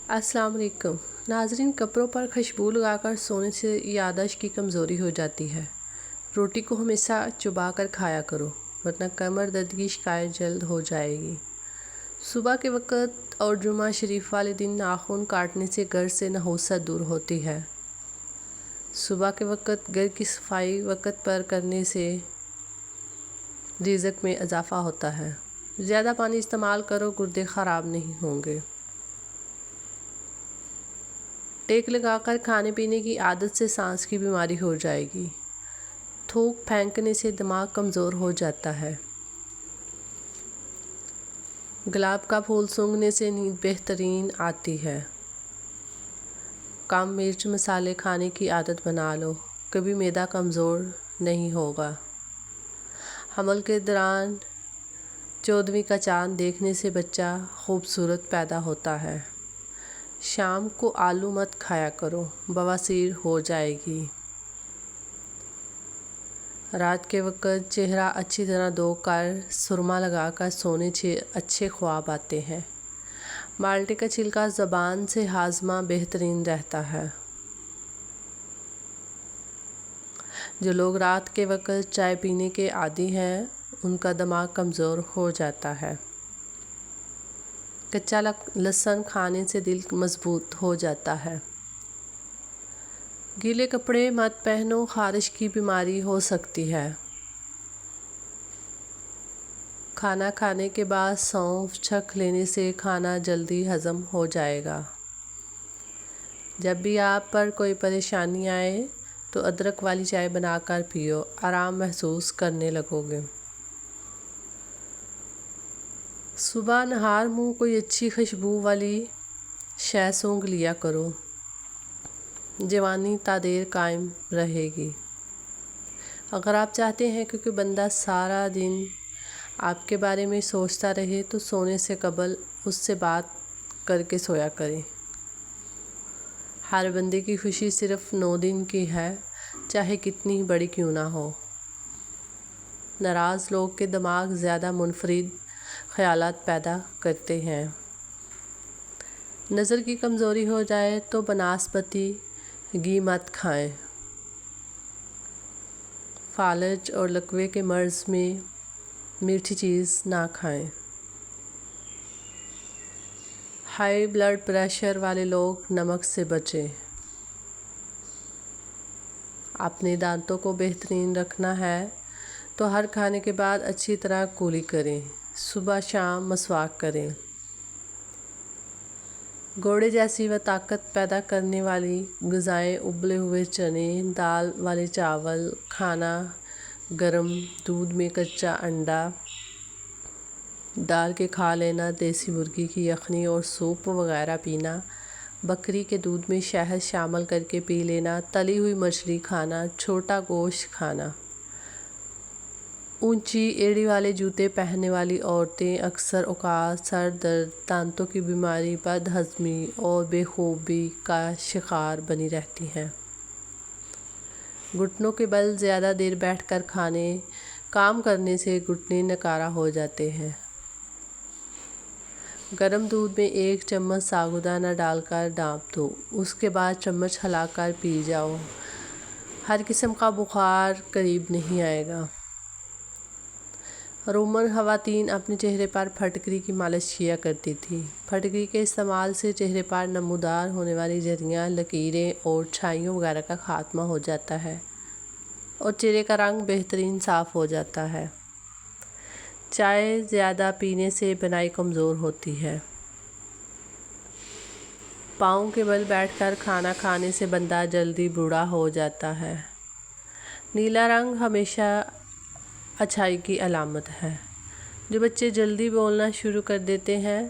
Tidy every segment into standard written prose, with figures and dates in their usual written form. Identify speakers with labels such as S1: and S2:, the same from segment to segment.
S1: السلام علیکم ناظرین، کپڑوں پر خوشبو لگا کر سونے سے یادداشت کی کمزوری ہو جاتی ہے۔ روٹی کو ہمیشہ چبا کر کھایا کرو ورنہ کمر درد کی شکایت جلد ہو جائے گی۔ صبح کے وقت اور جمعہ شریف والے دن ناخن کاٹنے سے گھر سے نحوست دور ہوتی ہے۔ صبح کے وقت گھر کی صفائی وقت پر کرنے سے رزق میں اضافہ ہوتا ہے۔ زیادہ پانی استعمال کرو، گردے خراب نہیں ہوں گے۔ ٹیک لگا کر کھانے پینے کی عادت سے سانس کی بیماری ہو جائے گی۔ تھوک پھینکنے سے دماغ کمزور ہو جاتا ہے۔ گلاب کا پھول سونگھنے سے نیند بہترین آتی ہے۔ کم مرچ مسالے کھانے کی عادت بنا لو، کبھی معدہ کمزور نہیں ہوگا۔ حمل کے دوران 14ویں کا چاند دیکھنے سے بچہ خوبصورت پیدا ہوتا ہے۔ شام کو آلو مت کھایا کرو، بواسیر ہو جائے گی۔ رات کے وقت چہرہ اچھی طرح دھو کر سرما لگا کر سونے سے اچھے خواب آتے ہیں۔ مالٹے کا چھلکا زبان سے ہاضمہ بہترین رہتا ہے۔ جو لوگ رات کے وقت چائے پینے کے عادی ہیں ان کا دماغ کمزور ہو جاتا ہے۔ کچا لہسن کھانے سے دل مضبوط ہو جاتا ہے۔ گیلے کپڑے مت پہنو، خارش کی بیماری ہو سکتی ہے۔ کھانا کھانے کے بعد سونف چکھ لینے سے کھانا جلدی ہضم ہو جائے گا۔ جب بھی آپ پر کوئی پریشانی آئے تو ادرک والی چائے بنا کر پیو، آرام محسوس کرنے لگو گے۔ صبح نہار منہ کوئی اچھی خوشبو والی شے سونگھ لیا کرو، جوانی تا دیر قائم رہے گی۔ اگر آپ چاہتے ہیں کہ کوئی بندہ سارا دن آپ کے بارے میں سوچتا رہے تو سونے سے قبل اس سے بات کر کے سویا کریں۔ ہر بندے کی خوشی صرف 9 دن کی ہے، چاہے کتنی بڑی کیوں نہ ہو۔ ناراض لوگ کے دماغ زیادہ منفرد خیالات پیدا کرتے ہیں۔ نظر کی کمزوری ہو جائے تو بناسپتی گھی مت کھائیں۔ فالج اور لکوے کے مرض میں میٹھی چیز نہ کھائیں۔ ہائی بلڈ پریشر والے لوگ نمک سے بچیں۔ اپنے دانتوں کو بہترین رکھنا ہے تو ہر کھانے کے بعد اچھی طرح کلی کریں۔ صبح شام مسواک کریں۔ گوڑے جیسی و طاقت پیدا کرنے والی غذائیں ابلے ہوئے چنے، دال والے چاول کھانا، گرم دودھ میں کچا انڈا ڈال کے کھا لینا، دیسی مرغی کی یخنی اور سوپ وغیرہ پینا، بکری کے دودھ میں شہد شامل کر کے پی لینا، تلی ہوئی مچھلی کھانا، چھوٹا گوشت کھانا۔ اونچی ایڑی والے جوتے پہننے والی عورتیں اکثر اوقات سر درد، دانتوں کی بیماری، بد ہضمی اور بے خوابی کا شکار بنی رہتی ہیں۔ گھٹنوں کے بل زیادہ دیر بیٹھ کر کام کرنے سے گھٹنے نکارہ ہو جاتے ہیں۔ گرم دودھ میں 1 چمچ سابودانہ ڈال کر ڈانپ دو، اس کے بعد چمچ ہلا کر پی جاؤ۔ ہر قسم کا بخار قریب نہیں آئے گا۔ رومن خواتین اپنے چہرے پر پھٹکری کی مالش کیا کرتی تھیں۔ پھٹکری کے استعمال سے چہرے پر نمودار ہونے والی جھریاں، لکیریں اور چھائیوں وغیرہ کا خاتمہ ہو جاتا ہے اور چہرے کا رنگ بہترین صاف ہو جاتا ہے۔ چائے زیادہ پینے سے بینائی کمزور ہوتی ہے۔ پاؤں کے بل بیٹھ کر کھانا کھانے سے بندہ جلدی بوڑھا ہو جاتا ہے۔ نیلا رنگ ہمیشہ اچھائی کی علامت ہے۔ جو بچے جلدی بولنا شروع کر دیتے ہیں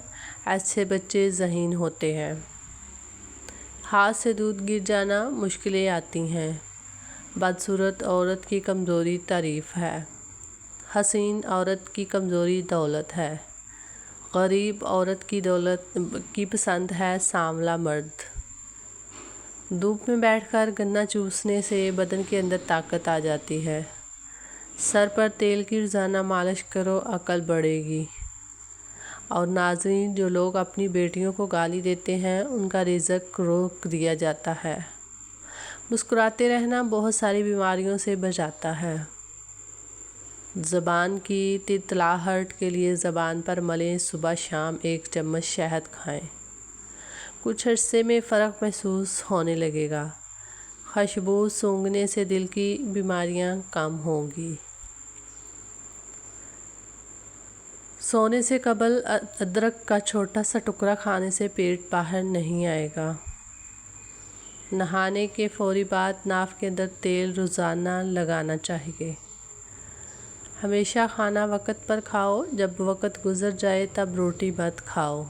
S1: ایسے بچے ذہین ہوتے ہیں۔ ہاتھ سے دودھ گر جانا، مشکلیں آتی ہیں۔ بدصورت عورت کی کمزوری تعریف ہے۔ حسین عورت کی کمزوری دولت ہے۔ غریب عورت کی پسند ہے سانولا مرد۔ دھوپ میں بیٹھ کر گنا چوسنے سے بدن کے اندر طاقت آ جاتی ہے۔ سر پر تیل کی روزانہ مالش کرو، عقل بڑھے گی۔ اور ناظرین، جو لوگ اپنی بیٹیوں کو گالی دیتے ہیں ان کا رزق روک دیا جاتا ہے۔ مسکراتے رہنا بہت ساری بیماریوں سے بچاتا ہے۔ زبان کی تتلاہٹ کے لیے زبان پر ملیں، صبح شام 1 چمچ شہد کھائیں، کچھ عرصے میں فرق محسوس ہونے لگے گا۔ خوشبو سونگھنے سے دل کی بیماریاں کم ہوں گی۔ سونے سے قبل ادرک کا چھوٹا سا ٹکڑا کھانے سے پیٹ باہر نہیں آئے گا۔ نہانے کے فوری بعد ناف کے اندر تیل روزانہ لگانا چاہیے۔ ہمیشہ کھانا وقت پر کھاؤ، جب وقت گزر جائے تب روٹی مت کھاؤ۔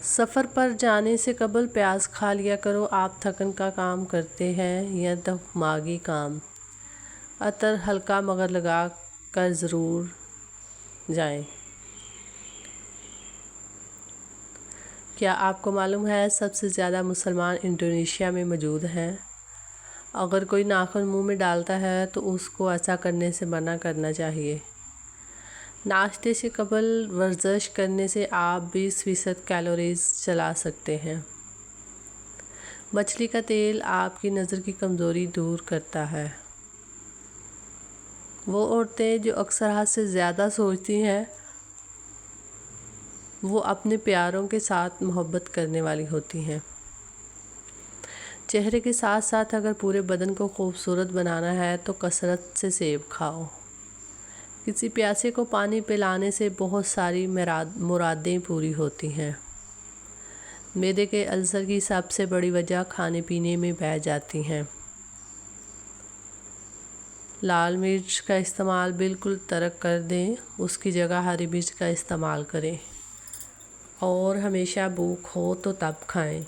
S1: سفر پر جانے سے قبل پیاز کھا لیا کرو۔ آپ تھکن کا کام کرتے ہیں یا دماغی کام، عطر ہلکا مگر لگا کر ضرور جائیں۔ کیا آپ کو معلوم ہے سب سے زیادہ مسلمان انڈونیشیا میں موجود ہیں؟ اگر کوئی ناخن منہ میں ڈالتا ہے تو اس کو ایسا کرنے سے منع کرنا چاہیے۔ ناشتے سے قبل ورزش کرنے سے آپ 20% کیلوریز جلا سکتے ہیں۔ مچھلی کا تیل آپ کی نظر کی کمزوری دور کرتا ہے۔ وہ عورتیں جو اکثر حد سے زیادہ سوچتی ہیں وہ اپنے پیاروں کے ساتھ محبت کرنے والی ہوتی ہیں۔ چہرے کے ساتھ ساتھ اگر پورے بدن کو خوبصورت بنانا ہے تو کثرت سے سیب کھاؤ۔ کسی پیاسے کو پانی پلانے سے بہت ساری مرادیں پوری ہوتی ہیں۔ معدے کے السر کی سب سے بڑی وجہ کھانے پینے میں بہہ جاتی ہیں۔ لال مرچ کا استعمال بالکل ترک کر دیں، اس کی جگہ ہری مرچ کا استعمال کریں، اور ہمیشہ بھوک ہو تو تب کھائیں۔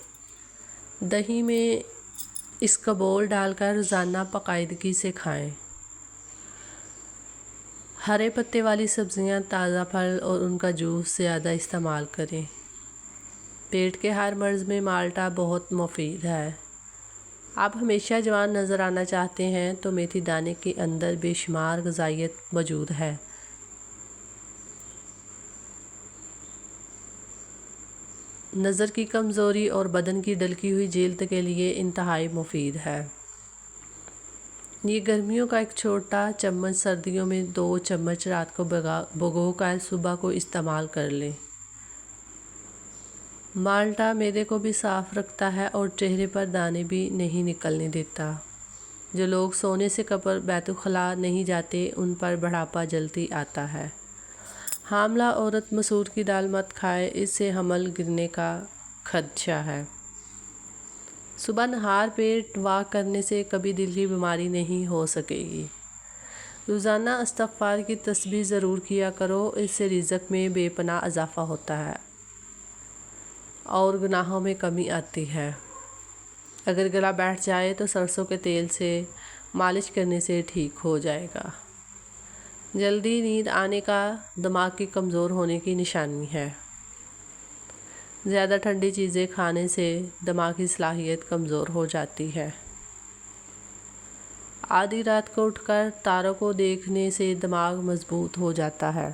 S1: دہی میں اسکبول ڈال کر روزانہ باقاعدگی سے کھائیں۔ ہرے پتے والی سبزیاں، تازہ پھل اور ان کا جوس زیادہ استعمال کریں۔ پیٹ کے ہر مرض میں مالٹا بہت مفید ہے۔ آپ ہمیشہ جوان نظر آنا چاہتے ہیں تو میتھی دانے کے اندر بے شمار غذائیت موجود ہے۔ نظر کی کمزوری اور بدن کی ڈلکی ہوئی جلد کے لیے انتہائی مفید ہے۔ یہ گرمیوں کا ایک چھوٹا چمچ، سردیوں میں 2 چمچ رات کو بھگو کر صبح کو استعمال کر لیں۔ مالٹا معدے کو بھی صاف رکھتا ہے اور چہرے پر دانے بھی نہیں نکلنے دیتا۔ جو لوگ سونے سے قبل بیت الخلاء نہیں جاتے ان پر بڑھاپا جلدی آتا ہے۔ حاملہ عورت مسور کی دال مت کھائے، اس سے حمل گرنے کا خدشہ ہے۔ صبح نہار پیٹ واک کرنے سے کبھی دل کی بیماری نہیں ہو سکے گی۔ روزانہ استغفار کی تسبیح ضرور کیا کرو، اس سے رزق میں بے پناہ اضافہ ہوتا ہے اور گناہوں میں کمی آتی ہے۔ اگر گلا بیٹھ جائے تو سرسوں کے تیل سے مالش کرنے سے ٹھیک ہو جائے گا۔ جلدی نیند آنے کا دماغ کی کمزور ہونے کی نشانی ہے۔ زیادہ ٹھنڈی چیزیں کھانے سے دماغی صلاحیت کمزور ہو جاتی ہے۔ آدھی رات کو اٹھ کر تاروں کو دیکھنے سے دماغ مضبوط ہو جاتا ہے۔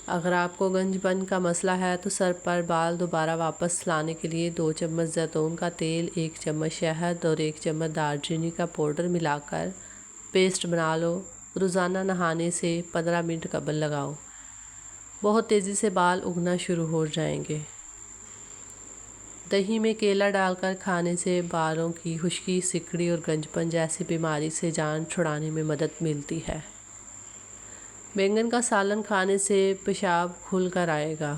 S1: اگر آپ کو گنج پن کا مسئلہ ہے تو سر پر بال دوبارہ واپس لانے کے لیے 2 چمچ زیتون کا تیل، 1 چمچ شہد اور 1 چمچ دار چینی کا پاؤڈر ملا کر پیسٹ بنا لو۔ روزانہ نہانے سے 15 منٹ قبل لگاؤ، بہت تیزی سے بال اگنا شروع ہو جائیں گے۔ دہی میں کیلا ڈال کر کھانے سے بالوں کی خشکی، سکڑی اور گنج پن جیسی بیماری سے جان چھڑانے میں مدد ملتی ہے۔ بینگن کا سالن کھانے سے پیشاب کھل کر آئے گا۔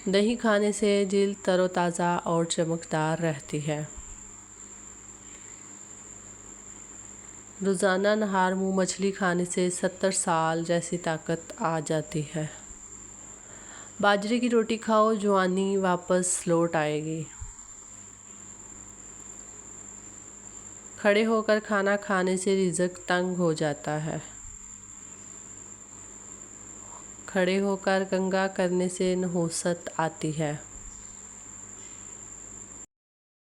S1: دہی کھانے سے جلد تر و تازہ اور چمکدار رہتی ہے۔ روزانہ نہار منہ مچھلی کھانے سے 70 سال جیسی طاقت آ جاتی ہے۔ باجرے کی روٹی کھاؤ، جوانی واپس لوٹ آئے گی۔ کھڑے ہو کر کھانا کھانے سے رزق تنگ ہو جاتا ہے۔ کھڑے ہو کر کنگھا کرنے سے نحوست آتی ہے۔